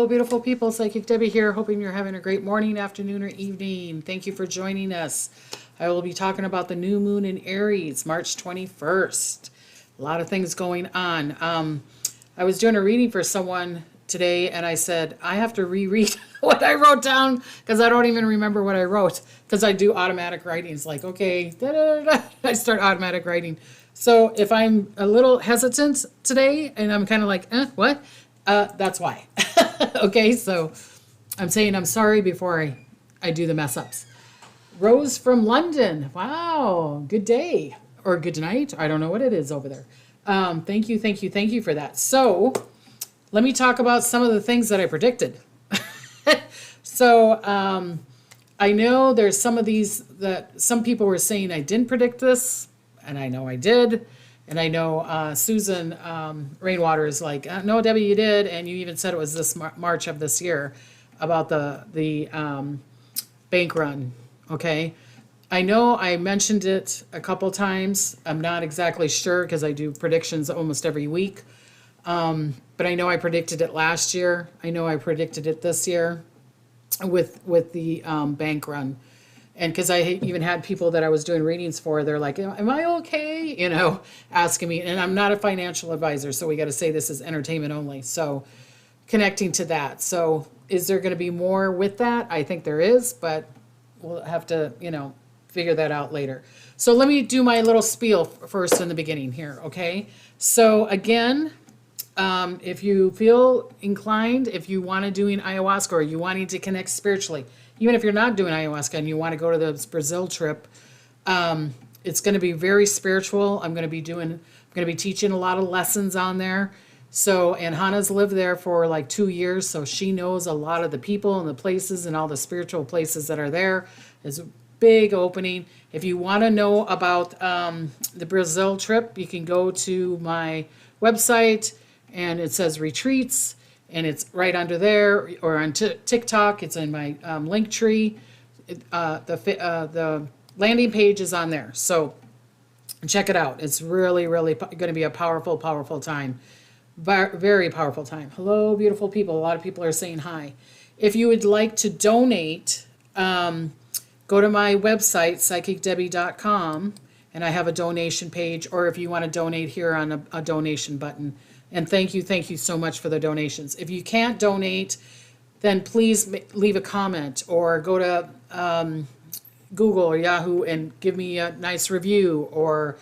Hello, beautiful people. Psychic Debbie here. Hoping you're having a great morning, afternoon, or evening. Thank you for joining us. I will be talking about the new moon in Aries, March 21st. A lot of things going on. I was doing a reading for someone today, and I said, I have to reread what I wrote down because I don't even remember what I wrote because I do automatic writings. Like, okay, da, da, da, da. I start automatic writing. So if I'm a little hesitant today and I'm kind of like, what? That's why. Okay, so I'm saying I'm sorry before I do the mess ups. Rose from London. Wow, good day or good night. I don't know what it is over there. Thank you for that. So let me talk about some of the things that I predicted. So I know there's some of these that some people were saying I didn't predict this, and I know I did. And I know Susan Rainwater is like, no, Debbie, you did. And you even said it was this March of this year about the bank run. Okay. I know I mentioned it a couple times. I'm not exactly sure because I do predictions almost every week. But I know I predicted it last year. I know I predicted it this year with the bank run. And because I even had people that I was doing readings for, they're like, am I okay? You know, asking me. And I'm not a financial advisor, so we got to say this is entertainment only. So connecting to that. So is there going to be more with that? I think there is, but we'll have to, figure that out later. So let me do my little spiel first in the beginning here, okay? So again, if you feel inclined, if you want to doing ayahuasca or you wanting to connect spiritually, even if you're not doing ayahuasca and you want to go to the Brazil trip, it's going to be very spiritual. I'm going to be teaching a lot of lessons on there. So, and Hannah's lived there for like 2 years, so she knows a lot of the people and the places and all the spiritual places that are there. It's a big opening. If you want to know about the Brazil trip, you can go to my website and it says retreats. And it's right under there, or on TikTok. It's in my link tree. The landing page is on there. So check it out. It's really, really going to be a powerful, powerful time. Very powerful time. Hello, beautiful people. A lot of people are saying hi. If you would like to donate, go to my website, psychicdebbie.com, and I have a donation page. Or if you want to donate here on a donation button. And thank you so much for the donations. If you can't donate, then please leave a comment or go to Google or Yahoo and give me a nice review or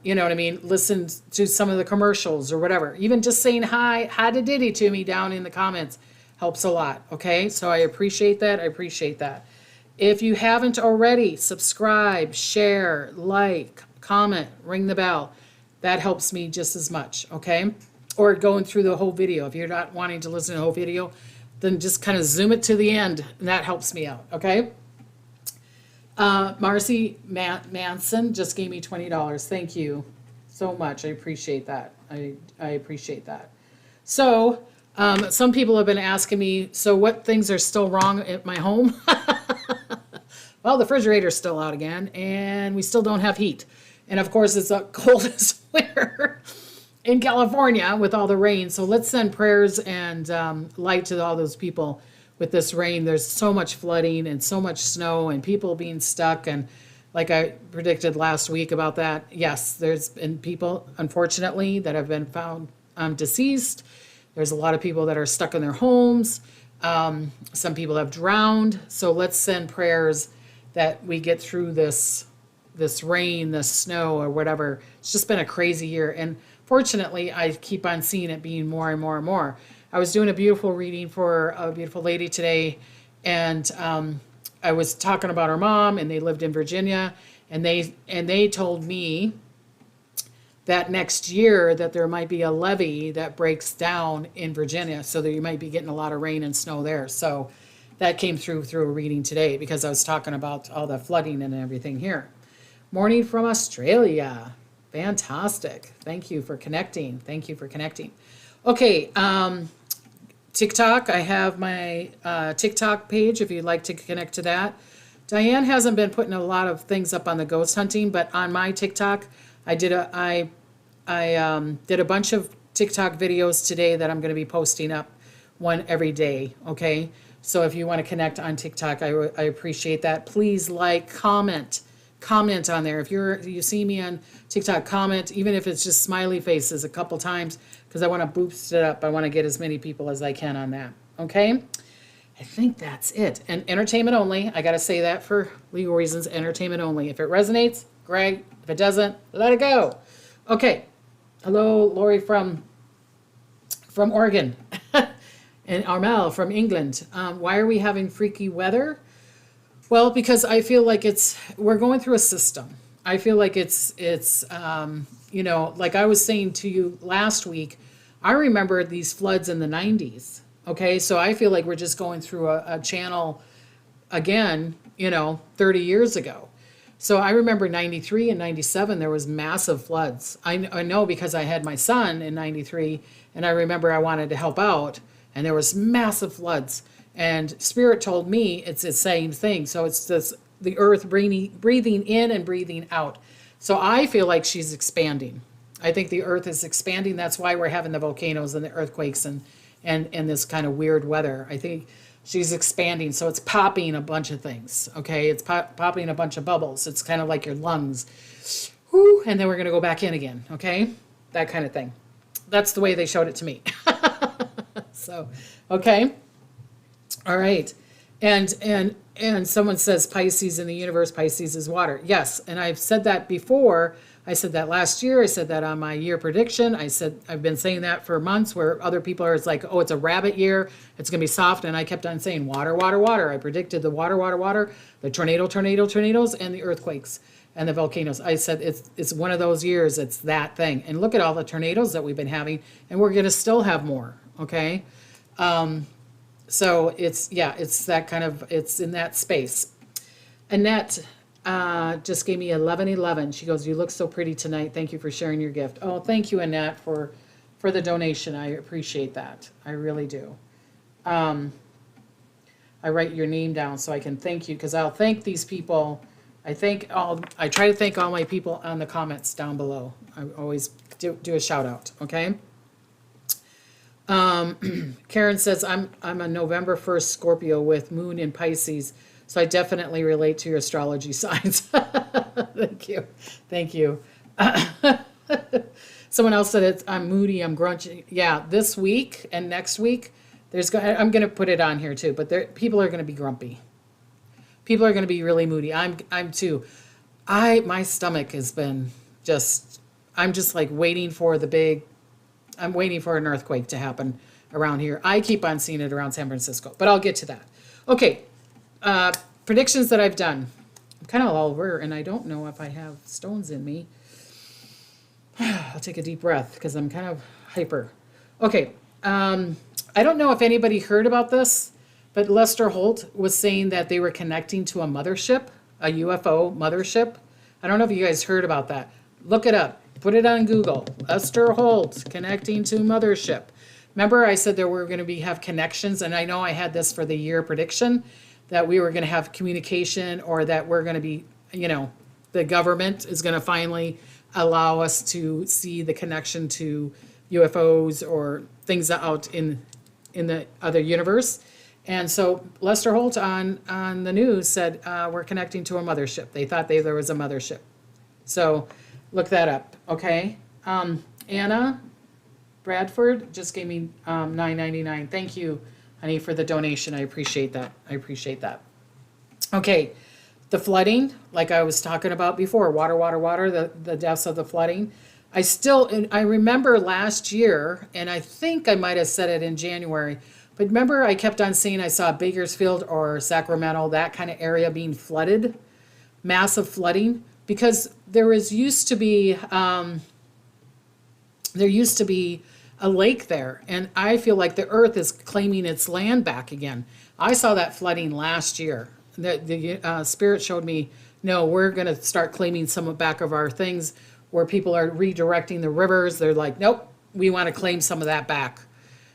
you know what I mean, listen to some of the commercials or whatever. Even just saying hi to Diddy to me down in the comments helps a lot, okay? So I appreciate that. If you haven't already, subscribe, share, like, comment, ring the bell. That helps me just as much, okay? Or going through the whole video. If you're not wanting to listen to the whole video, then just kind of zoom it to the end, and that helps me out, okay? Marcy Manson just gave me $20. Thank you so much. I appreciate that. I appreciate that. So some people have been asking me, so what things are still wrong at my home? Well, the refrigerator's still out again, and we still don't have heat. And of course, it's the coldest winter in California with all the rain. So let's send prayers and light to all those people with this rain. There's so much flooding and so much snow and people being stuck. And like I predicted last week about that, yes, there's been people, unfortunately, that have been found deceased. There's a lot of people that are stuck in their homes. Some people have drowned. So let's send prayers that we get through this rain, this snow, or whatever. It's just been a crazy year. And fortunately, I keep on seeing it being more and more and more. I was doing a beautiful reading for a beautiful lady today, and I was talking about her mom, and they lived in Virginia, and they told me that next year that there might be a levee that breaks down in Virginia, so that you might be getting a lot of rain and snow there. So that came through a reading today because I was talking about all the flooding and everything here. Morning from Australia. Fantastic. Thank you for connecting. Okay, TikTok. I have my TikTok page if you'd like to connect to that. Diane hasn't been putting a lot of things up on the ghost hunting, but on my TikTok, I did a bunch of TikTok videos today that I'm going to be posting up one every day, okay? So if you want to connect on TikTok, I appreciate that. Please comment on there. If you see me on TikTok, comment, even if it's just smiley faces a couple times, because I want to boost it up. I want to get as many people as I can on that, okay? I think that's it. And entertainment only. I got to say that for legal reasons, entertainment only. If it resonates, great. If it doesn't, let it go. Okay. Hello, Lori from Oregon. And Armel from England. Why are we having freaky weather? Well, because I feel like we're going through a system. I feel like it's like I was saying to you last week, I remember these floods in the 90s. Okay, so I feel like we're just going through a channel again, 30 years ago. So I remember 93 and 97, there was massive floods. I know because I had my son in 93, and I remember I wanted to help out, and there was massive floods. And Spirit told me it's the same thing. So it's the earth breathing in and breathing out. So I feel like she's expanding. I think the earth is expanding. That's why we're having the volcanoes and the earthquakes and this kind of weird weather. I think she's expanding. So it's popping a bunch of things. Okay. It's popping a bunch of bubbles. It's kind of like your lungs. Whew, and then we're going to go back in again. Okay. That kind of thing. That's the way they showed it to me. So, okay. All right. And someone says Pisces in the universe, Pisces is water. Yes. And I've said that before. I said that last year. I said that on my year prediction. I've been saying that for months, where other people are like, oh, it's a rabbit year. It's going to be soft. And I kept on saying water, water, water. I predicted the water, water, water, the tornadoes, and the earthquakes and the volcanoes. I said it's one of those years. It's that thing. And look at all the tornadoes that we've been having, and we're going to still have more. Okay. So it's that kind of, it's in that space. Annette just gave me 1111. She goes, you look so pretty tonight. Thank you for sharing your gift. Oh, thank you, Annette, for the donation. I appreciate that. I really do. I write your name down so I can thank you, because I'll thank these people. I try to thank all my people on the comments down below. I always do a shout out. Okay. Karen says, I'm a November 1st Scorpio with Moon in Pisces, so I definitely relate to your astrology signs. Thank you. Someone else said I'm moody, I'm grumpy. Yeah, this week and next week, I'm going to put it on here too, but people are going to be grumpy. People are going to be really moody. I'm too. My stomach has been I'm just like I'm waiting for an earthquake to happen around here. I keep on seeing it around San Francisco, but I'll get to that. Okay, predictions that I've done. I'm kind of all over, and I don't know if I have stones in me. I'll take a deep breath because I'm kind of hyper. Okay, I don't know if anybody heard about this, but Lester Holt was saying that they were connecting to a mothership, a UFO mothership. I don't know if you guys heard about that. Look it up. Put it on Google. Lester Holt connecting to mothership. Remember I said there were going to have connections, and I know I had this for the year prediction, that we were going to have communication, or that we're going to be, the government is going to finally allow us to see the connection to UFOs or things out in the other universe. And so Lester Holt on the news said, we're connecting to a mothership. They thought there was a mothership. So look that up, okay? Anna Bradford just gave me $9.99. Thank you, honey, for the donation. I appreciate that. Okay, the flooding, like I was talking about before, water, the deaths of the flooding. I remember last year, and I think I might have said it in January, but remember I kept on saying I saw Bakersfield or Sacramento, that kind of area being flooded, massive flooding, because there used to be a lake there, and I feel like the earth is claiming its land back again. I saw that flooding last year. The Spirit showed me, no, we're going to start claiming some back of our things, where people are redirecting the rivers. They're like, nope, we want to claim some of that back.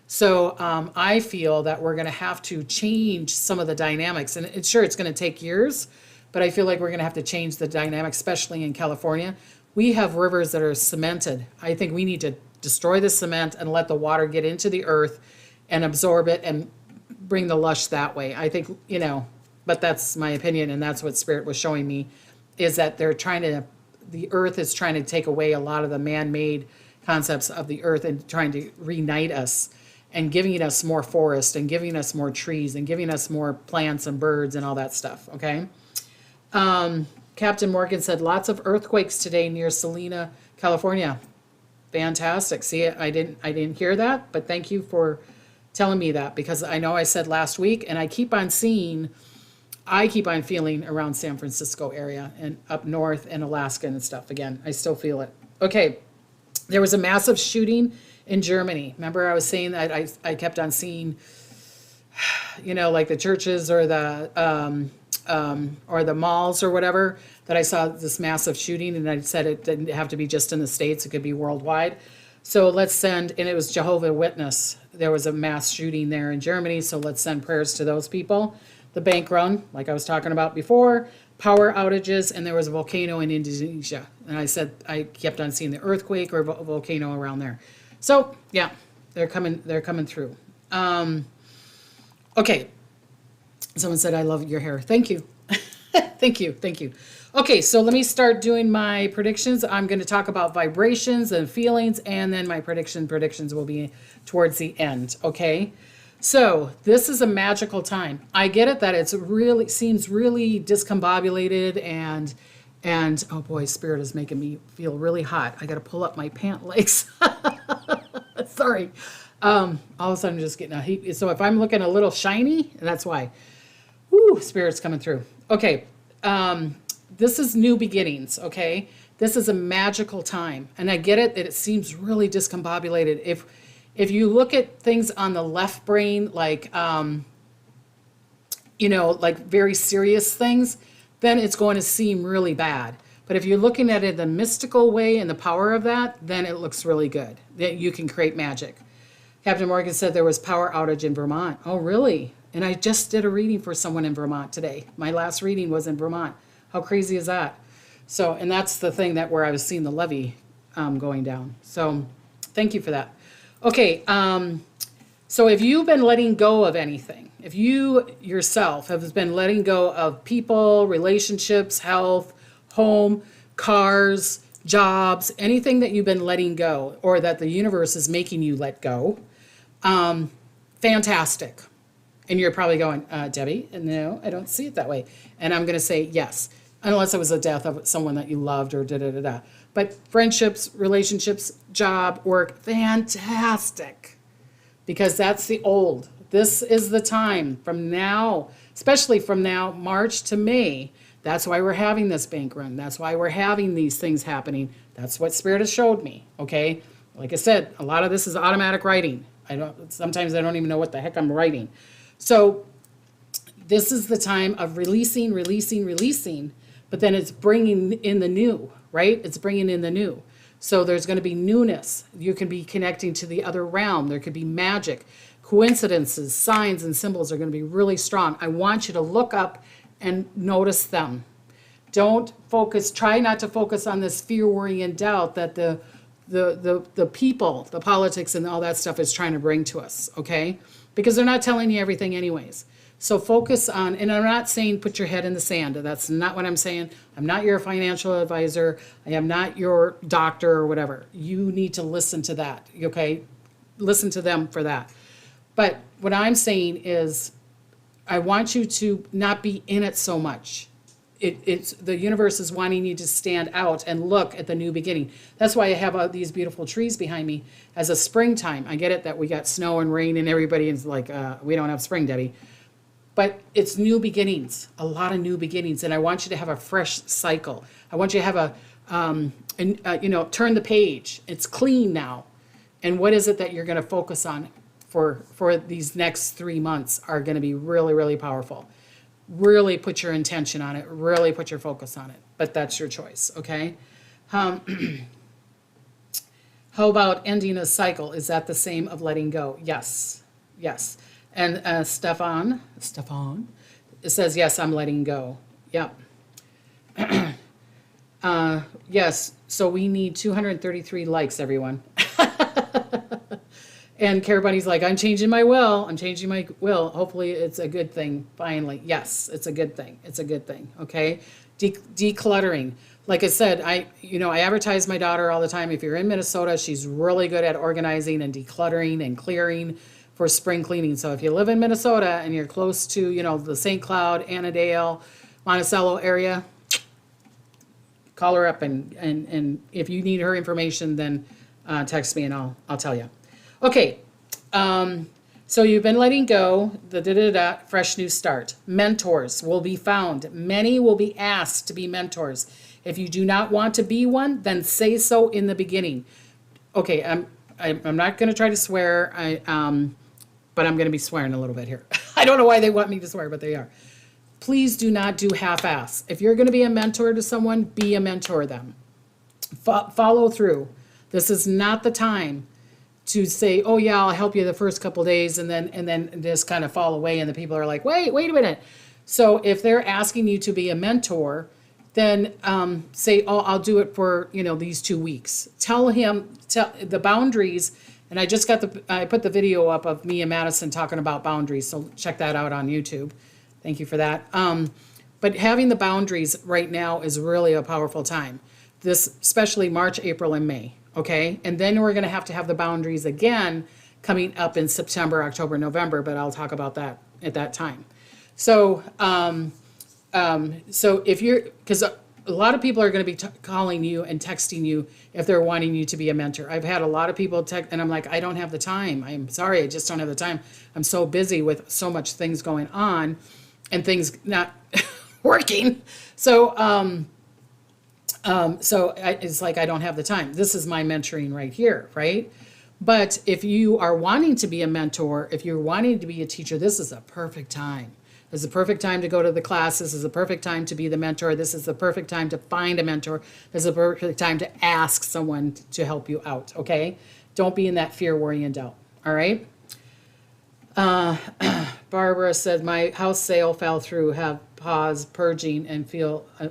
So I feel that we're going to have to change some of the dynamics, and it's going to take years, but I feel like we're going to have to change the dynamics, especially in California. We have rivers that are cemented. I think we need to destroy the cement and let the water get into the earth and absorb it and bring the lush that way. I think, but that's my opinion, and that's what Spirit was showing me, is that the earth is trying to take away a lot of the man-made concepts of the earth and trying to reunite us and giving us more forest and giving us more trees and giving us more plants and birds and all that stuff, okay? Captain Morgan said, lots of earthquakes today near Salina, California. Fantastic. See, I didn't hear that, but thank you for telling me that, because I know I said last week, and I keep on feeling around San Francisco area and up north and Alaska and stuff. Again, I still feel it. Okay. There was a massive shooting in Germany. Remember I was saying that I kept on seeing, like the churches or the malls or whatever, that I saw this massive shooting, and I said it didn't have to be just in the States, it could be worldwide. So let's send, and it was Jehovah's Witness. There was a mass shooting there in Germany, so let's send prayers to those people. The bank run, like I was talking about before, power outages, and there was a volcano in Indonesia. And I said I kept on seeing the earthquake or volcano around there. So yeah, they're coming through. Okay. Someone said, I love your hair. Thank you. Thank you. Okay, so let me start doing my predictions. I'm going to talk about vibrations and feelings, and then my predictions will be towards the end, okay? So this is a magical time. I get it that it's really seems really discombobulated and oh boy, Spirit is making me feel really hot. I got to pull up my pant legs. Sorry. All of a sudden I'm just getting a heat. So if I'm looking a little shiny, that's why. Woo, Spirit's coming through. Okay. This is new beginnings, okay? This is a magical time. And I get it that it seems really discombobulated. If you look at things on the left brain, like, like very serious things, then it's going to seem really bad. But if you're looking at it in the mystical way and the power of that, then it looks really good. That you can create magic. Captain Morgan said there was power outage in Vermont. Oh, really? And I just did a reading for someone in Vermont today. My last reading was in Vermont. How crazy is that? So, and that's the thing that where I was seeing the levee going down. So thank you for that. Okay, so if you've been letting go of anything, if you yourself have been letting go of people, relationships, health, home, cars, jobs, anything that you've been letting go or that the universe is making you let go, fantastic. And you're probably going, Debbie, no, I don't see it that way. And I'm going to say yes, unless it was a death of someone that you loved or da-da-da-da. But friendships, relationships, job, work, fantastic. Because that's the old. This is the time from now, especially from now, March to May. That's why we're having this bank run. That's why we're having these things happening. That's what Spirit has showed me, okay? Like I said, a lot of this is automatic writing. Sometimes I don't even know what the heck I'm writing. So this is the time of releasing, but then it's bringing in the new, right? It's bringing in the new. So there's going to be newness. You can be connecting to the other realm. There could be magic. Coincidences, signs, and symbols are going to be really strong. I want you to look up and notice them. Don't focus, try not to focus on this fear, worry, and doubt that the people, the politics, and all that stuff is trying to bring to us, okay? Because they're not telling you everything anyways. So focus on, and I'm not saying put your head in the sand. That's not what I'm saying. I'm not your financial advisor. I am not your doctor or whatever. You need to listen to that, okay? Listen to them for that. But what I'm saying is I want you to not be in it so much. It's the universe is wanting you to stand out and look at the new beginning. That's why I have all these beautiful trees behind me as a springtime. I get it that we got snow and rain and everybody is like, we don't have spring, Debbie. But it's new beginnings, a lot of new beginnings. And I want you to have a fresh cycle. I want you to have turn the page. It's clean now. And what is it that you're going to focus on for these next 3 months are going to be really, really powerful. Really put your intention on it. Really put your focus on it. But that's your choice, okay? How about ending a cycle? Is that the same of letting go? Yes. And Stefan, it says, yes, I'm letting go. Yep. Yes, so we need 233 likes, everyone. And Care Bunny's like, I'm changing my will. I'm changing my will. Hopefully it's a good thing, finally. Yes, it's a good thing. It's a good thing, okay? Decluttering. Like I said, I advertise my daughter all the time. If you're in Minnesota, she's really good at organizing and decluttering and clearing for spring cleaning. So if you live in Minnesota and you're close to, the St. Cloud, Annandale, Monticello area, call her up and if you need her information, then text me and I'll tell you. Okay, so you've been letting go, fresh new start. Mentors will be found. Many will be asked to be mentors. If you do not want to be one, then say so in the beginning. Okay, I'm not going to try to swear, but I'm going to be swearing a little bit here. I don't know why they want me to swear, but they are. Please do not do half-ass. If you're going to be a mentor to someone, be a mentor to them. Follow through. This is not the time to say, oh yeah, I'll help you the first couple days and then just kind of fall away and the people are like, wait a minute. So if they're asking you to be a mentor, then say, oh, I'll do it for, these 2 weeks. Tell the boundaries. And I put the video up of me and Madison talking about boundaries. So check that out on YouTube. Thank you for that. But having the boundaries right now is really a powerful time. Especially March, April, and May. Okay, and then we're going to have the boundaries again coming up in September, October, November, but I'll talk about that at that time. So, because a lot of people are going to be calling you and texting you if they're wanting you to be a mentor. I've had a lot of people text, and I'm like, I don't have the time. I'm sorry, I just don't have the time. I'm so busy with so much things going on and things not working. So, it's like I don't have the time. This is my mentoring right here, right? But if you are wanting to be a mentor, if you're wanting to be a teacher, this is a perfect time. This is a perfect time to go to the class. This is a perfect time to be the mentor. This is the perfect time to find a mentor. This is a perfect time to ask someone to help you out, okay? Don't be in that fear, worry, and doubt, all right? Barbara said, my house sale fell through, have pause purging and feel a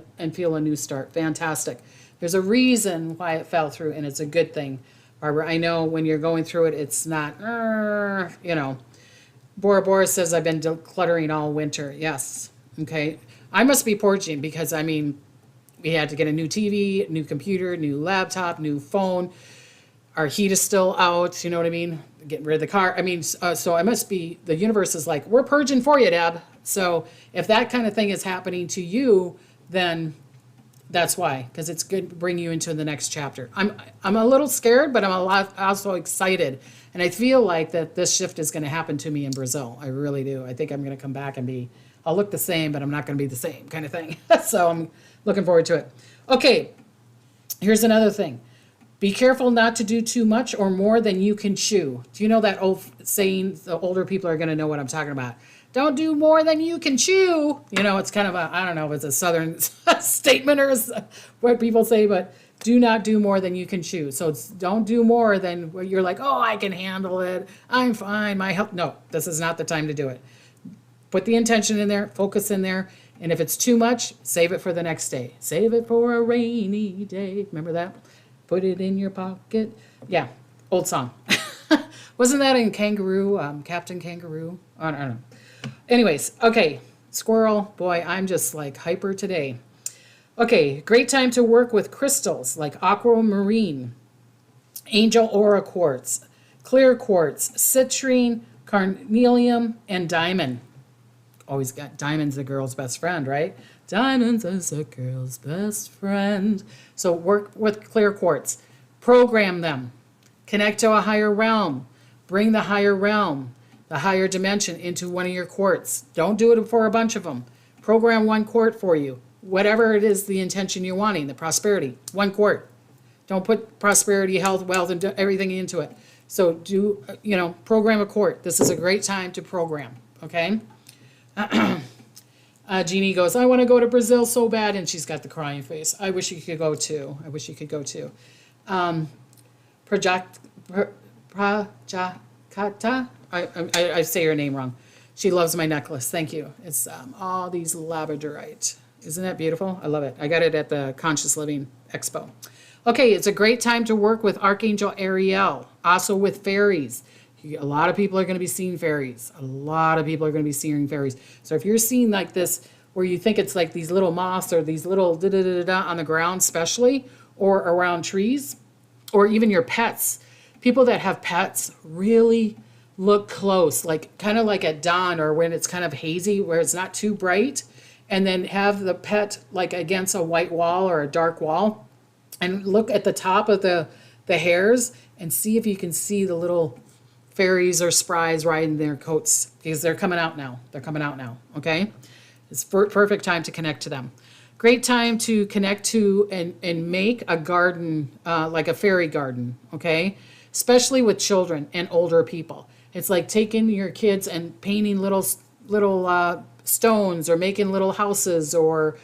new start. Fantastic. There's a reason why it fell through, and it's a good thing. Barbara, I know when you're going through it, it's not, Bora Bora says, I've been decluttering all winter. Yes. Okay. I must be purging because, we had to get a new TV, new computer, new laptop, new phone. Our heat is still out. You know what I mean? Getting rid of the car. So I must be, the universe is like, we're purging for you, Deb. So if that kind of thing is happening to you, then that's why, because it's good to bring you into the next chapter. I'm a little scared, but I'm also excited. And I feel like that this shift is going to happen to me in Brazil. I really do. I think I'm going to come back and I'll look the same, but I'm not going to be the same kind of thing. So I'm looking forward to it. Okay, here's another thing. Be careful not to do too much or more than you can chew. Do you know that old saying? The older people are going to know what I'm talking about. Don't do more than you can chew. It's kind of I don't know if it's a southern statement or what people say, but do not do more than you can chew. So don't do more than where you're like, oh, I can handle it. I'm fine. My health. No, this is not the time to do it. Put the intention in there, focus in there. And if it's too much, save it for the next day. Save it for a rainy day. Remember that? Put it in your pocket. Yeah, old song. Wasn't that in Kangaroo, Captain Kangaroo? I don't know. Anyways, okay, squirrel. Boy, I'm just like hyper today. Okay, great time to work with crystals like aquamarine, angel aura quartz, clear quartz, citrine, carnelian, and diamond. Always got diamond's the girl's best friend, right? Diamonds is a girl's best friend. So work with clear quartz. Program them. Connect to a higher realm. Bring the higher realm, the higher dimension into one of your quartz. Don't do it for a bunch of them. Program one quart for you. Whatever it is, the intention you're wanting, the prosperity. One quart. Don't put prosperity, health, wealth, and everything into it. So program a quart. This is a great time to program, okay? Jeannie goes, I want to go to Brazil so bad, and she's got the crying face. I wish you could go too. Prajakata, I say her name wrong. She loves my necklace. Thank you. It's all these labradorite. Isn't that beautiful? I love it. I got it at the Conscious Living Expo. Okay, it's a great time to work with Archangel Ariel, also with fairies. A lot of people are going to be seeing fairies. A lot of people are going to be seeing fairies. So if you're seeing like this, where you think it's like these little moths or these little da-da-da-da on the ground, especially, or around trees, or even your pets, people that have pets really look close, like kind of like at dawn or when it's kind of hazy, where it's not too bright, and then have the pet like against a white wall or a dark wall, and look at the top of the hairs and see if you can see the little fairies or sprites riding their coats, because they're coming out now. They're coming out now, okay? It's perfect time to connect to them. Great time to connect to and make a garden, like a fairy garden, okay? Especially with children and older people. It's like taking your kids and painting little stones, or making little houses, or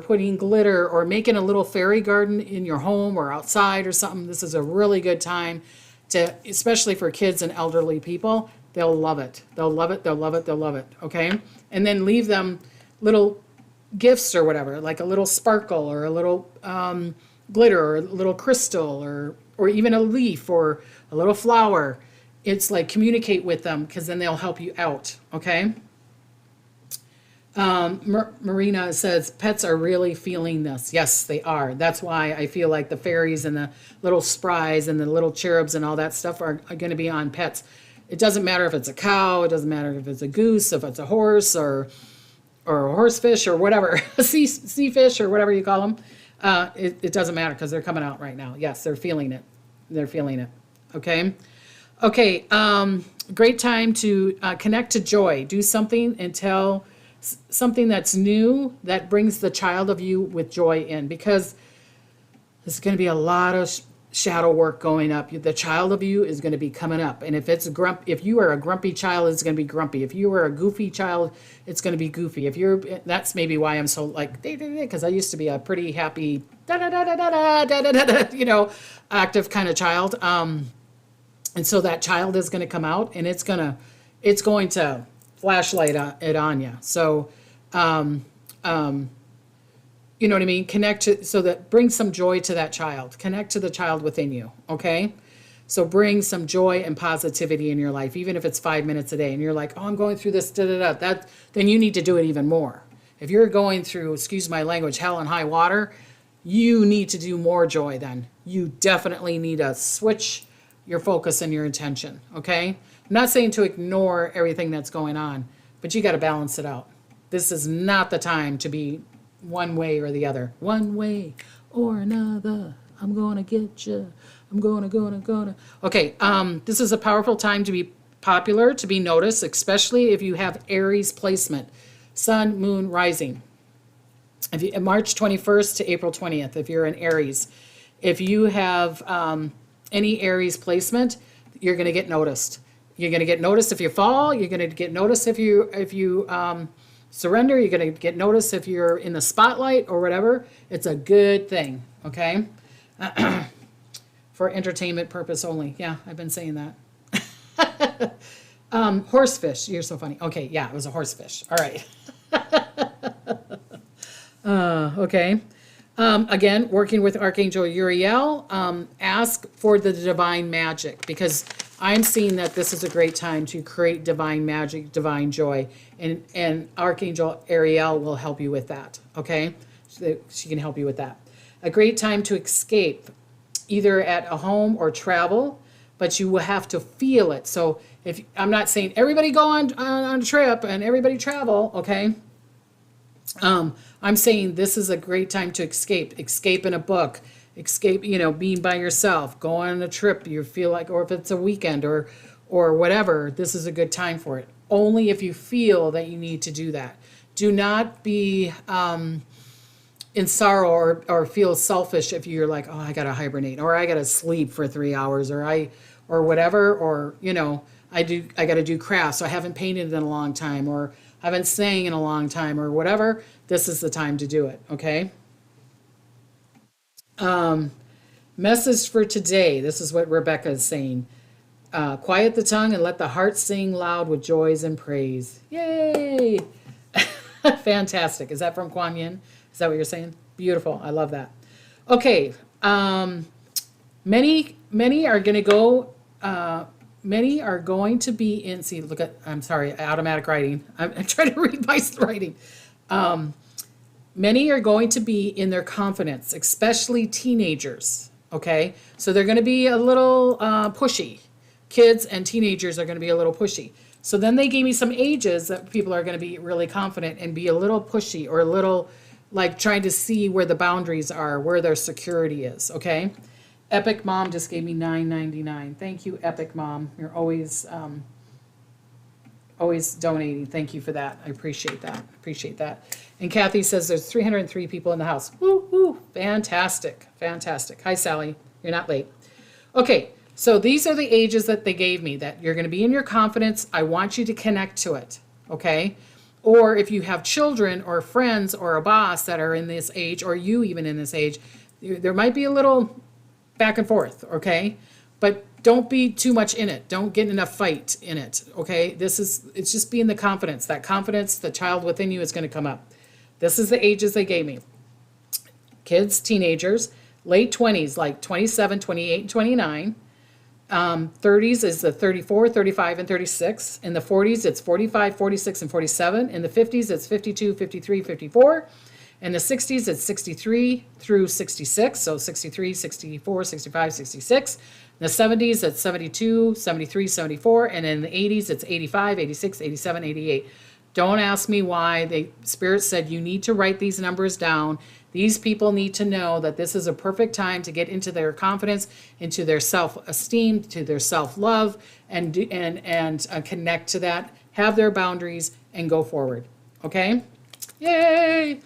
putting glitter, or making a little fairy garden in your home or outside or something. This is a really good time to, especially for kids and elderly people. They'll love it. They'll love it. They'll love it. They'll love it. Okay? And then leave them little gifts or whatever, like a little sparkle or a little glitter or a little crystal, or even a leaf or a little flower. It's like communicate with them, because then they'll help you out. Okay? Marina says pets are really feeling this. Yes, they are. That's why I feel like the fairies and the little sprites and the little cherubs and all that stuff are going to be on pets. It doesn't matter if it's a cow. It doesn't matter if it's a goose, if it's a horse, or a horsefish, or whatever, sea fish, or whatever you call them. It doesn't matter, because they're coming out right now. Yes, they're feeling it. They're feeling it. Okay. Okay. Great time to connect to joy. Do something and tell something that's new that brings the child of you with joy in, because there's going to be a lot of shadow work going up. The child of you is going to be coming up, and if if you are a grumpy child, it's going to be grumpy. If you are a goofy child, it's going to be goofy. That's maybe why I'm so like, because I used to be a pretty happy active kind of child, and so that child is going to come out, and it's going to flashlight it on you. So, you know what I mean? Connect to, so that bring some joy to that child. Connect to the child within you. Okay. So bring some joy and positivity in your life, even if it's 5 minutes a day. And you're like, oh, I'm going through this, then you need to do it even more. If you're going through, excuse my language, hell and high water, you need to do more joy then. You definitely need to switch your focus and your attention. Okay. I'm not saying to ignore everything that's going on, but you got to balance it out. This is not the time to be one way or the other. One way or another. I'm going to get you. I'm going to. Okay, this is a powerful time to be popular, to be noticed, especially if you have Aries placement. Sun, Moon, Rising. March 21st to April 20th, if you're in Aries. If you have any Aries placement, you're going to get noticed. You're going to get noticed if you fall. You're going to get noticed if you surrender. You're going to get noticed if you're in the spotlight or whatever. It's a good thing, okay? For entertainment purpose only. Yeah, I've been saying that. Horsefish. You're so funny. Okay, yeah, it was a horsefish. All right. Okay. Again, working with Archangel Uriel, ask for the divine magic, because I'm seeing that this is a great time to create divine magic, divine joy, and Archangel Ariel will help you with that, okay? So she can help you with that. A great time to escape, either at a home or travel, but you will have to feel it. So I'm not saying everybody go on a trip and everybody travel, okay? I'm saying this is a great time to escape in a book, escape, being by yourself, go on a trip you feel like, or if it's a weekend or whatever, this is a good time for it. Only if you feel that you need to do that. Do not be in sorrow or feel selfish if you're like, oh, I got to hibernate, or I got to sleep for 3 hours, or whatever, or, I got to do crafts, so I haven't painted in a long time, or I haven't sang in a long time, or whatever. This is the time to do it, okay? Message for today. This is what Rebecca is saying. Quiet the tongue and let the heart sing loud with joys and praise. Yay! Fantastic. Is that from Kuan Yin? Is that what you're saying? Beautiful. I love that. Okay. Many are going to go many are going to be in, see, look at, I'm sorry, automatic writing. I'm trying to read my writing. Many are going to be in their confidence, especially teenagers. Okay, so they're going to be a little pushy. Kids and teenagers are going to be a little pushy. So then they gave me some ages that people are going to be really confident and be a little pushy or a little like trying to see where the boundaries are, where their security is. Okay, Epic Mom just gave me $9.99. Thank you, Epic Mom. You're always always donating. Thank you for that. I appreciate that. Appreciate that. And Kathy says there's 303 people in the house. Woo, woo. Fantastic. Fantastic. Hi, Sally. You're not late. Okay, so these are the ages that they gave me, that you're going to be in your confidence. I want you to connect to it, okay? Or if you have children or friends or a boss that are in this age, or you even in this age, there might be a little back and forth, okay? But don't be too much in it. Don't get in a fight in it, okay? It's just being the confidence. That confidence, the child within you is going to come up. This is the ages they gave me. Kids, teenagers, late 20s, like 27, 28, and 29. 30s is the 34, 35, and 36. In the 40s, it's 45, 46, and 47. In the 50s, it's 52, 53, 54. In the 60s, it's 63 through 66, so 63, 64, 65, 66. In the 70s, it's 72, 73, 74. And in the 80s, it's 85, 86, 87, 88. Don't ask me why. Spirit said you need to write these numbers down. These people need to know that this is a perfect time to get into their confidence, into their self-esteem, to their self-love, and connect to that, have their boundaries, and go forward. Okay? Yay!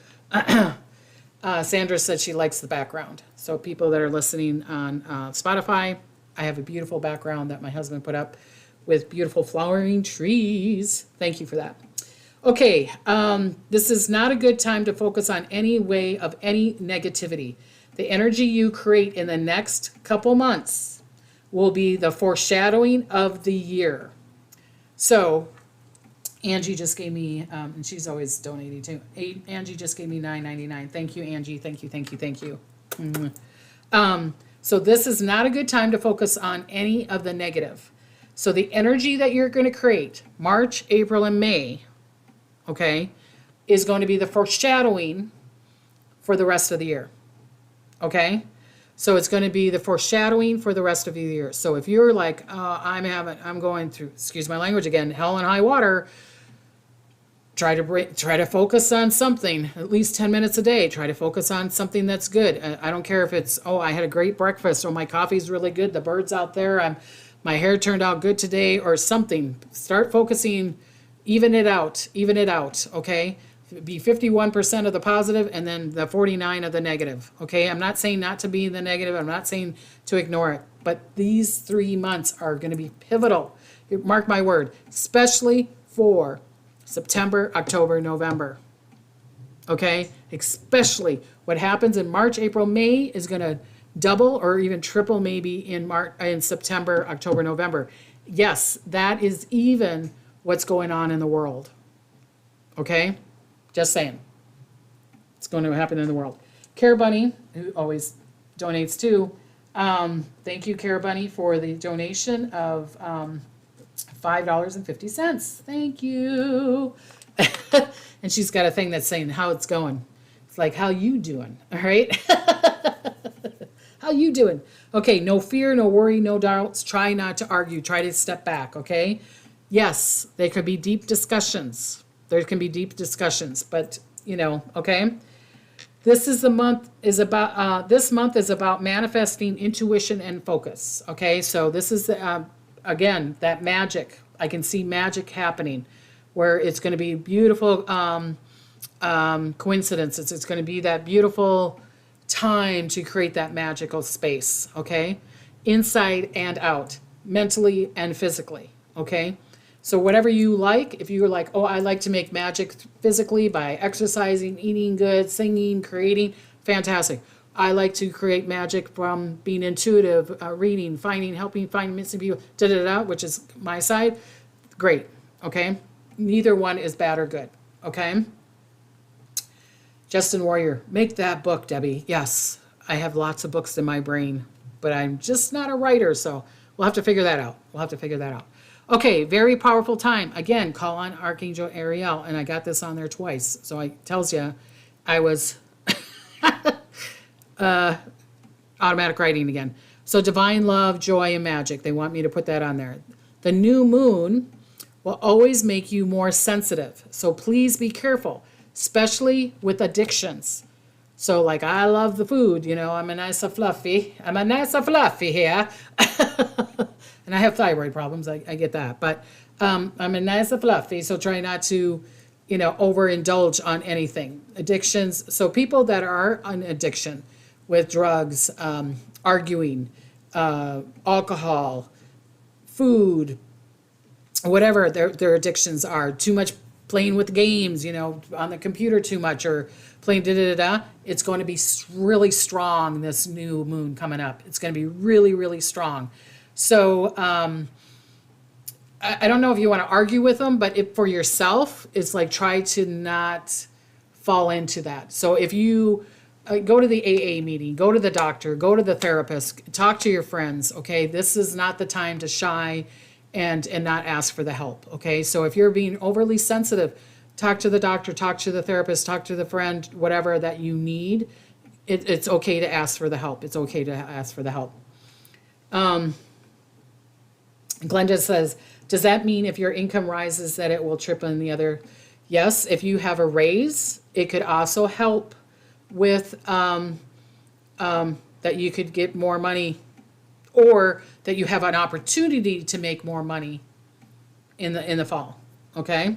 Sandra said she likes the background. So people that are listening on Spotify, I have a beautiful background that my husband put up with beautiful flowering trees. Thank you for that. Okay, this is not a good time to focus on any way of any negativity. The energy you create in the next couple months will be the foreshadowing of the year. So, Angie just gave me, and she's always donating too. Angie just gave me $9.99. Thank you, Angie. Thank you, thank you, thank you. So this is not a good time to focus on any of the negative. So the energy that you're going to create, March, April, and May, okay, is going to be the foreshadowing for the rest of the year. Okay? So it's going to be the foreshadowing for the rest of the year. So if you're like, I'm going through, excuse my language again, hell and high water, try to focus on something, at least 10 minutes a day. Try to focus on something that's good. I don't care if it's, I had a great breakfast, or my coffee's really good, the bird's out there, my hair turned out good today, or something. Start focusing. Even it out, okay? Be 51% of the positive and then the 49 of the negative, okay? I'm not saying not to be in the negative. I'm not saying to ignore it. But these 3 months are going to be pivotal. Mark my word, especially for September, October, November, okay? Especially what happens in March, April, May is going to double or even triple maybe in September, October, November. Yes, that is even what's going on in the world. Okay? Just saying. It's going to happen in the world. Care Bunny, who always donates too. Thank you, Care Bunny, for the donation of $5.50. Thank you. And she's got a thing that's saying how it's going. It's like, how you doing? All right? How you doing? Okay, no fear, no worry, no doubts. Try not to argue. Try to step back, okay? Yes, there could be deep discussions. There can be deep discussions, but okay. This month is about manifesting intuition and focus. Okay, so this is again that magic. I can see magic happening, where it's going to be beautiful coincidences. It's going to be that beautiful time to create that magical space. Okay, inside and out, mentally and physically. Okay. So whatever you like, if you're like, I like to make magic physically by exercising, eating good, singing, creating, fantastic. I like to create magic from being intuitive, reading, helping find missing people, which is my side. Great, okay? Neither one is bad or good, okay? Justin Warrior, make that book, Debbie. Yes, I have lots of books in my brain, but I'm just not a writer, so we'll have to figure that out. We'll have to figure that out. Okay, very powerful time. Again, call on Archangel Ariel, and I got this on there twice. So it tells you I was automatic writing again. So divine love, joy, and magic. They want me to put that on there. The new moon will always make you more sensitive. So please be careful, especially with addictions. So like, I love the food, you know, I'm a nice fluffy here. And I have thyroid problems, I get that. But I'm a nice fluffy, so try not to, you know, overindulge on anything. Addictions, so people that are on addiction with drugs, arguing, alcohol, food, whatever their addictions are, too much playing with games, you know, on the computer too much, or playing da-da-da-da, it's going to be really strong, this new moon coming up. It's going to be really, really strong. So I don't know if you want to argue with them, but if for yourself, it's like, try to not fall into that. So if you go to the AA meeting, go to the doctor, go to the therapist, talk to your friends, okay? This is not the time to shy and not ask for the help, okay? So if you're being overly sensitive, talk to the doctor, talk to the therapist, talk to the friend, whatever that you need. It's okay to ask for the help. It's okay to ask for the help. Glenda says, does that mean if your income rises that it will triple in the other? Yes, if you have a raise, it could also help with that you could get more money, or that you have an opportunity to make more money in the fall. Okay?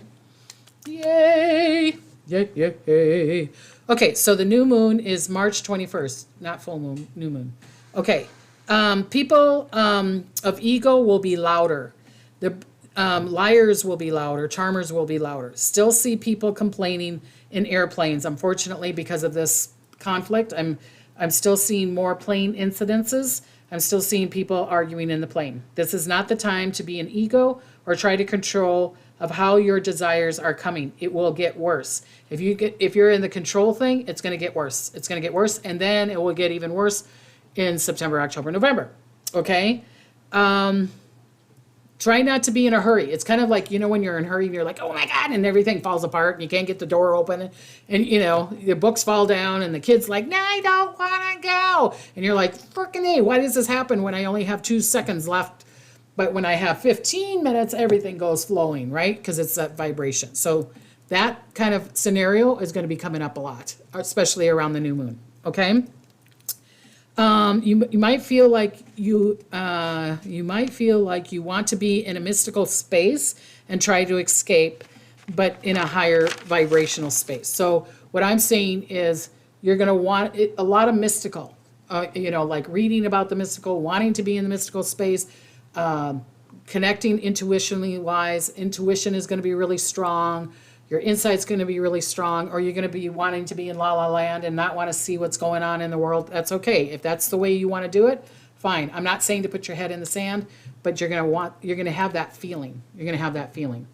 Yay! Yay, yay, yay. Okay, so the new moon is March 21st, not full moon, new moon. Okay. People of ego will be louder. The liars will be louder. Charmers will be louder. Still see people complaining in airplanes. Unfortunately, because of this conflict, I'm still seeing more plane incidences. I'm still seeing people arguing in the plane. This is not the time to be an ego or try to control of how your desires are coming. It will get worse. If you're in the control thing, it's going to get worse. It's going to get worse, and then it will get even worse in September, October, November. Okay? Try not to be in a hurry. It's kind of like, you know, when you're in a hurry and you're like, oh my God, and everything falls apart and you can't get the door open, and you know, your books fall down and the kid's like, no, I don't want to go. And you're like, frickin' A, why does this happen when I only have 2 seconds left? But when I have 15 minutes, everything goes flowing, right? Because it's that vibration. So that kind of scenario is going to be coming up a lot, especially around the new moon. Okay? You might feel like you want to be in a mystical space and try to escape, but in a higher vibrational space. So what I'm saying is you're going to want a lot of mystical, you know, like reading about the mystical, wanting to be in the mystical space, connecting intuitionally wise. Intuition is going to be really strong. Your insight's going to be really strong, or you're going to be wanting to be in la la land and not want to see what's going on in the world. That's okay. If that's the way you want to do it, fine. I'm not saying to put your head in the sand, but you're going to have that feeling. You're going to have that feeling.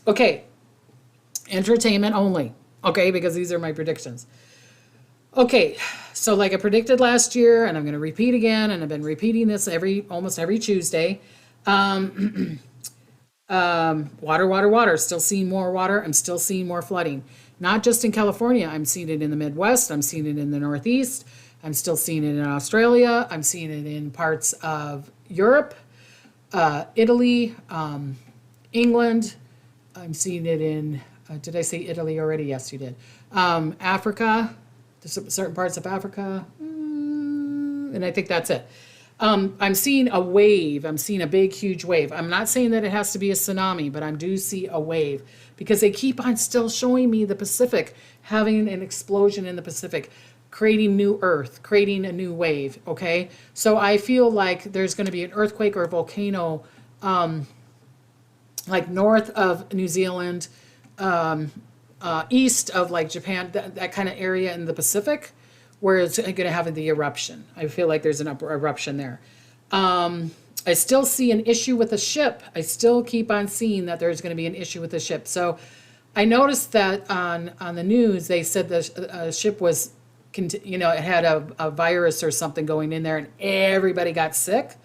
Okay. Entertainment only. Okay, because these are my predictions. Okay, so like I predicted last year, and I'm going to repeat again, and I've been repeating this almost every Tuesday. Water. Still seeing more water. I'm still seeing more flooding. Not just in California. I'm seeing it in the Midwest. I'm seeing it in the Northeast. I'm still seeing it in Australia. I'm seeing it in parts of Europe, Italy, England. I'm seeing it in, did I say Italy already? Yes, you did. Africa, certain parts of Africa. And I think that's it. I'm seeing a wave. I'm seeing a big, huge wave. I'm not saying that it has to be a tsunami, but I do see a wave because they keep on still showing me the Pacific having an explosion in the Pacific, creating new earth, creating a new wave. Okay. So I feel like there's going to be an earthquake or a volcano, like north of New Zealand, east of like Japan, that kind of area in the Pacific, where it's going to have the eruption. I feel like there's an eruption there. I still see an issue with a ship. I still keep on seeing that there's going to be an issue with the ship. So I noticed that on the news, they said the ship was, it had a virus or something going in there and everybody got sick.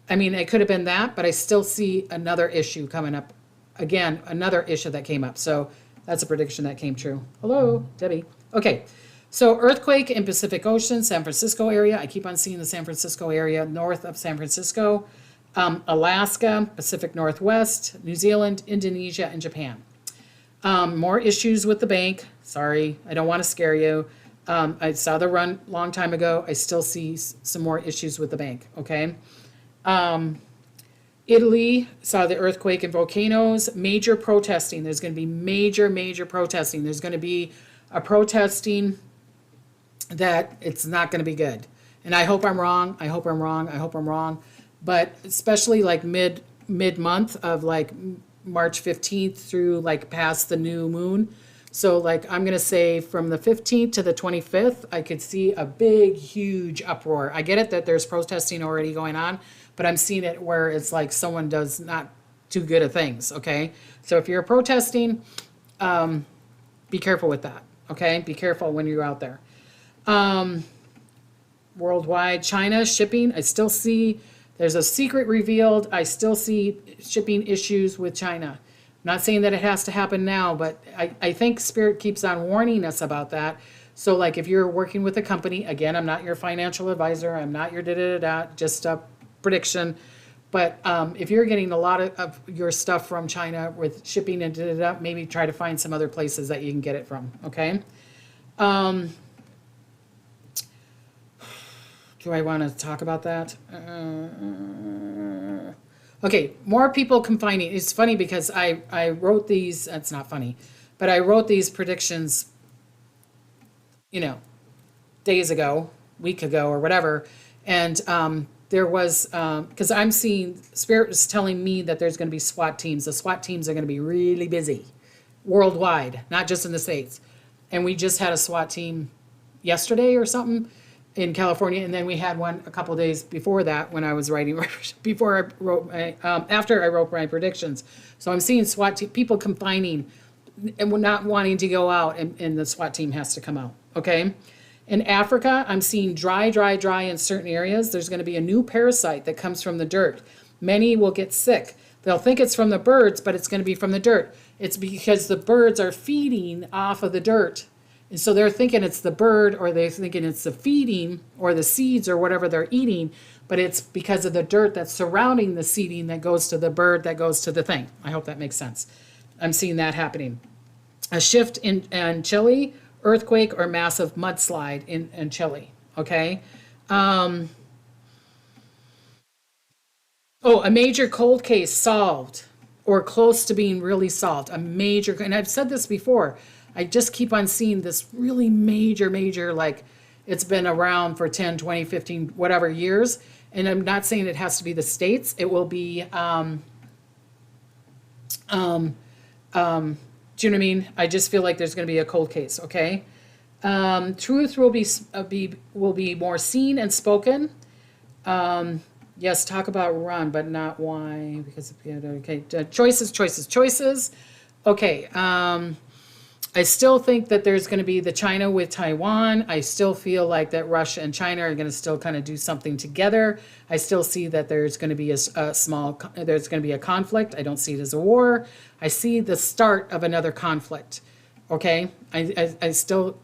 I mean, it could have been that, but I still see another issue coming up. Again, another issue that came up. So that's a prediction that came true. Hello, Debbie. Okay. So earthquake in Pacific Ocean, San Francisco area. I keep on seeing the San Francisco area, north of San Francisco, Alaska, Pacific Northwest, New Zealand, Indonesia, and Japan. More issues with the bank. Sorry, I don't want to scare you. I saw the run long time ago. I still see some more issues with the bank. Okay. Italy saw the earthquake and volcanoes. Major protesting. There's going to be major protesting. There's going to be a protesting that it's not going to be good. And I hope I'm wrong. I hope I'm wrong. I hope I'm wrong. But especially like mid month of like March 15th through like past the new moon. So like I'm going to say from the 15th to the 25th, I could see a big, huge uproar. I get it that there's protesting already going on, but I'm seeing it where it's like someone does not too good of things, okay? So if you're protesting, be careful with that, okay? Be careful when you're out there. Worldwide, China shipping, I still see there's a secret revealed. I still see shipping issues with China. I'm not saying that it has to happen now, but I think Spirit keeps on warning us about that. So like if you're working with a company, again, I'm not your financial advisor. I'm not your da-da-da-da, just a prediction. But if you're getting a lot of your stuff from China with shipping and da-da-da, maybe try to find some other places that you can get it from, okay? Do I want to talk about that? Okay, more people confining. It's funny because I wrote these, that's not funny, but I wrote these predictions, days ago, week ago or whatever. And there was, because I'm seeing, Spirit is telling me that there's going to be SWAT teams. The SWAT teams are going to be really busy worldwide, not just in the States. And we just had a SWAT team yesterday or something in California, and then we had one a couple of days before that when I was writing, before I wrote my, after I wrote my predictions. So I'm seeing SWAT people confining and not wanting to go out, and the SWAT team has to come out, okay? In Africa, I'm seeing dry in certain areas. There's going to be a new parasite that comes from the dirt. Many will get sick. They'll think it's from the birds, but it's going to be from the dirt. It's because the birds are feeding off of the dirt. And so they're thinking it's the bird, or they're thinking it's the feeding or the seeds or whatever they're eating, but it's because of the dirt that's surrounding the seeding that goes to the bird that goes to the thing. I hope that makes sense. I'm seeing that happening. A shift in Chile, earthquake or massive mudslide in Chile, okay? A major cold case solved or close to being really solved. A major, and I've said this before, I just keep on seeing this really major, like it's been around for 10, 20, 15, whatever years. And I'm not saying it has to be the States. It will be, do you know what I mean? I just feel like there's going to be a cold case, okay? Truth will be more seen and spoken. Yes, talk about run, but not why, because, okay, choices. Okay, I still think that there's going to be the China with Taiwan. I still feel like that Russia and China are going to still kind of do something together. I still see that there's going to be there's going to be a conflict. I don't see it as a war. I see the start of another conflict. Okay, I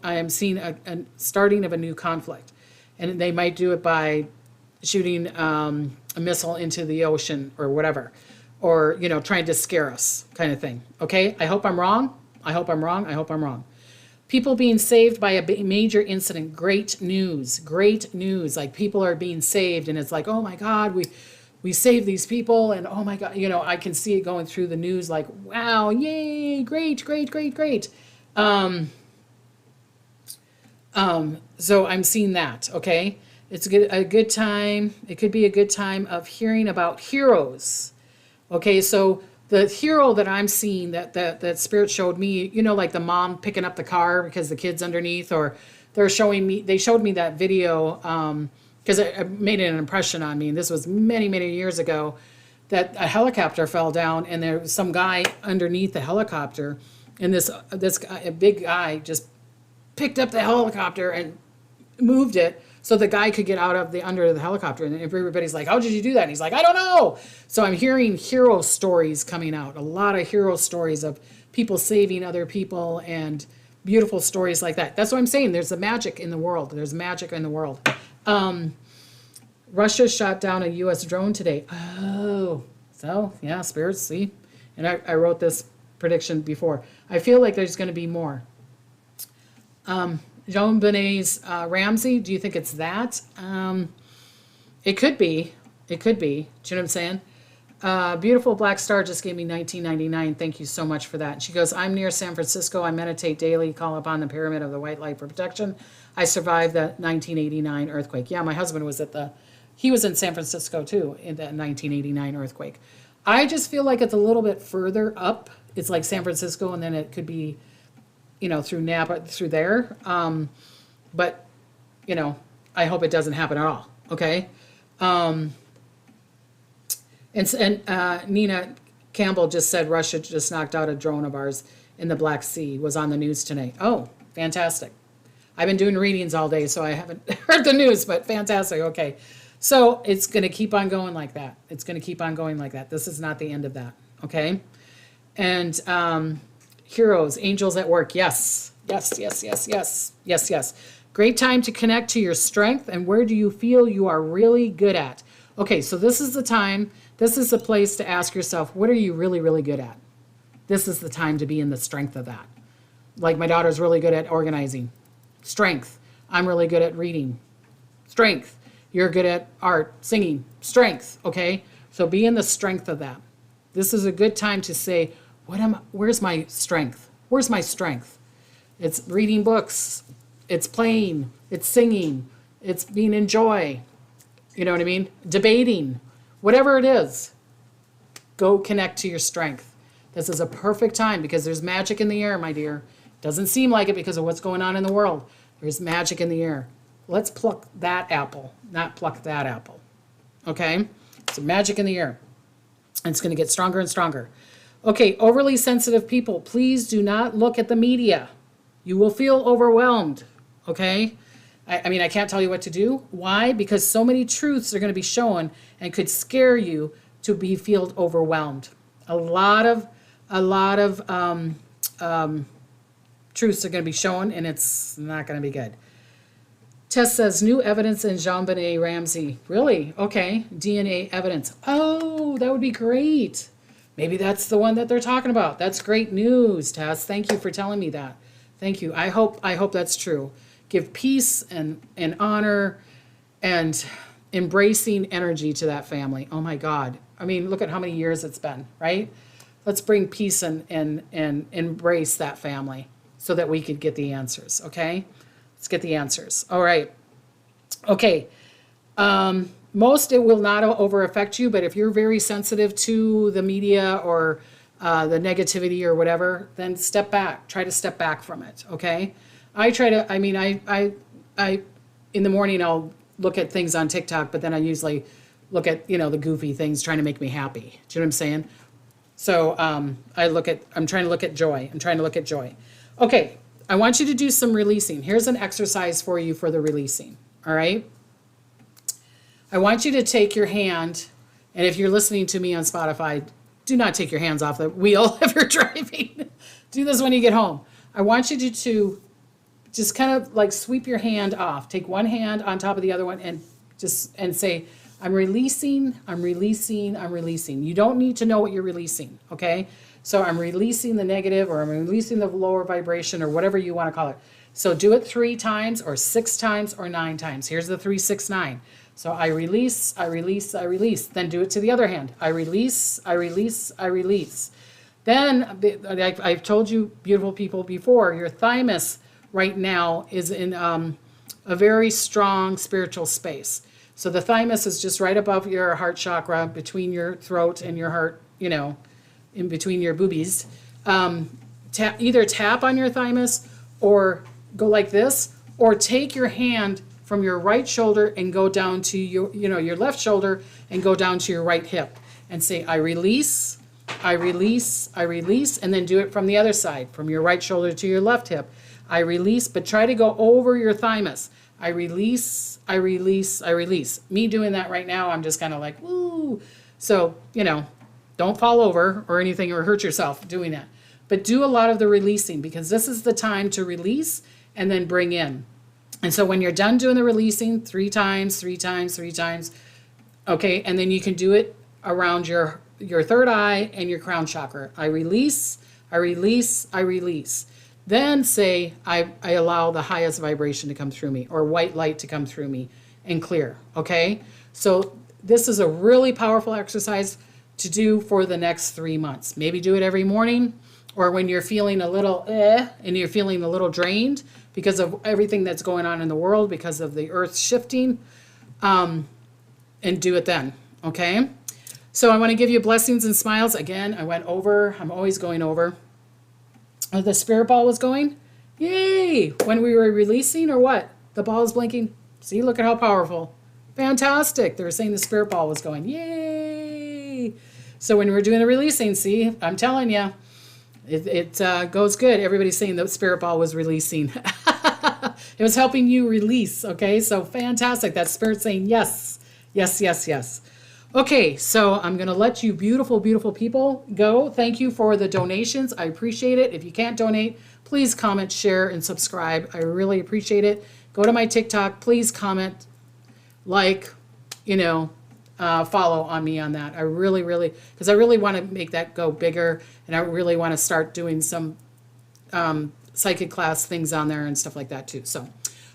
am seeing a starting of a new conflict, and they might do it by shooting a missile into the ocean or whatever, or trying to scare us, kind of thing. Okay, I hope I'm wrong. I hope I'm wrong. People being saved by a major incident. Great news. Like people are being saved, and it's like, oh my God, we saved these people, and oh my God, I can see it going through the news like, wow, yay, great. So I'm seeing that, okay? It's a good time. It could be a good time of hearing about heroes. Okay, so the hero that I'm seeing that Spirit showed me, like the mom picking up the car because the kid's underneath, or they showed me that video because it made an impression on me. And this was many years ago, that a helicopter fell down and there was some guy underneath the helicopter, and this guy, a big guy, just picked up the helicopter and moved it so the guy could get out of the under the helicopter. And everybody's like, how did you do that? And he's like, I don't know. So I'm hearing hero stories coming out, a lot of hero stories of people saving other people and beautiful stories like that. That's what I'm saying. There's a magic in the world. There's magic in the world. Russia shot down a U.S. drone today. Oh, so yeah, spirits, see? And I wrote this prediction before. I feel like there's going to be more. Joan Benet's Ramsey, do you think it's that? It could be. It could be. Do you know what I'm saying? Beautiful Black Star just gave me $19.99. Thank you so much for that. And she goes, I'm near San Francisco. I meditate daily, call upon the pyramid of the white light for protection. I survived the 1989 earthquake. Yeah, my husband was he was in San Francisco too in that 1989 earthquake. I just feel like it's a little bit further up. It's like San Francisco, and then it could be, through Napa, through there. But, I hope it doesn't happen at all. Okay. And Nina Campbell just said Russia just knocked out a drone of ours in the Black Sea, was on the news tonight. Oh, fantastic. I've been doing readings all day, so I haven't heard the news, but fantastic. Okay. So it's going to keep on going like that. It's going to keep on going like that. This is not the end of that. Okay. And heroes, angels at work. Yes. Yes, yes, yes, yes, yes, yes. Great time to connect to your strength and where do you feel you are really good at? Okay, so this is the time. This is the place to ask yourself, what are you really, really good at? This is the time to be in the strength of that. Like my daughter's really good at organizing. Strength. I'm really good at reading. Strength. You're good at art, singing. Strength. Okay? So be in the strength of that. This is a good time to say, where's my strength? Where's my strength? It's reading books. It's playing. It's singing. It's being in joy. You know what I mean? Debating. Whatever it is, go connect to your strength. This is a perfect time because there's magic in the air, my dear. Doesn't seem like it because of what's going on in the world. There's magic in the air. Let's pluck that apple, not pluck that apple. Okay? So magic in the air. And it's going to get stronger and stronger. Okay, overly sensitive people, please do not look at the media. You will feel overwhelmed. Okay? I mean, I can't tell you what to do. Why? Because so many truths are going to be shown and could scare you to feel overwhelmed. A lot of truths are going to be shown, and it's not going to be good. Tess says, new evidence in JonBenet Ramsey. Really? Okay. DNA evidence. Oh, that would be great. Maybe that's the one that they're talking about. That's great news, Tess. Thank you for telling me that. Thank you. I hope that's true. Give peace and honor and embracing energy to that family. Oh my God. I mean, look at how many years it's been, right? Let's bring peace and embrace that family so that we could get the answers, okay? Let's get the answers. All right. Okay. Most it will not over affect you, but if you're very sensitive to the media or the negativity or whatever, then step back. Try to step back from it, okay? I in the morning I'll look at things on TikTok, but then I usually look at, the goofy things trying to make me happy. Do you know what I'm saying? So I'm trying to look at joy. I'm trying to look at joy. Okay, I want you to do some releasing. Here's an exercise for you for the releasing, all right? I want you to take your hand, and if you're listening to me on Spotify, do not take your hands off the wheel if you're driving. Do this when you get home. I want you to just kind of like sweep your hand off. Take one hand on top of the other one and say, I'm releasing, I'm releasing, I'm releasing. You don't need to know what you're releasing, okay? So I'm releasing the negative, or I'm releasing the lower vibration, or whatever you want to call it. So do it 3 times or 6 times or 9 times. Here's the 3, 6, 9. So I release, I release, I release. Then do it to the other hand. I release, I release, I release. Then, I've told you, beautiful people, before, your thymus right now is in a very strong spiritual space. So the thymus is just right above your heart chakra, between your throat and your heart, in between your boobies. Either tap on your thymus or go like this, or take your hand from your right shoulder and go down to your left shoulder and go down to your right hip and say, I release, I release, I release, and then do it from the other side, from your right shoulder to your left hip. I release, but try to go over your thymus. I release, I release, I release. Me doing that right now, I'm just kind of like, woo. So, don't fall over or anything or hurt yourself doing that. But do a lot of the releasing, because this is the time to release and then bring in. And so when you're done doing the releasing 3 times, 3 times, 3 times, okay, and then you can do it around your third eye and your crown chakra. I release, I release, I release. Then say, I allow the highest vibration to come through me, or white light to come through me and clear, okay? So this is a really powerful exercise to do for the next 3 months. Maybe do it every morning, or when you're feeling a little and you're feeling a little drained because of everything that's going on in the world, because of the earth shifting, and do it then, okay? So I want to give you blessings and smiles. Again, I went over. I'm always going over. The spirit ball was going. Yay! When we were releasing, or what? The ball is blinking. See, look at how powerful. Fantastic. They were saying the spirit ball was going. Yay! So when we were doing the releasing, see, I'm telling you, it goes good. Everybody's saying the spirit ball was releasing. It was helping you release, okay? So fantastic. That spirit saying yes, yes, yes, yes. Okay, so I'm going to let you beautiful, beautiful people go. Thank you for the donations. I appreciate it. If you can't donate, please comment, share, and subscribe. I really appreciate it. Go to my TikTok. Please comment, like, follow on me on that. I really, really, because I really want to make that go bigger, and I really want to start doing some psychic class things on there and stuff like that too. So,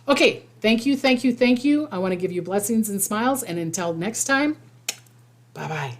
okay, thank you, thank you, thank you. I want to give you blessings and smiles, and until next time, bye-bye.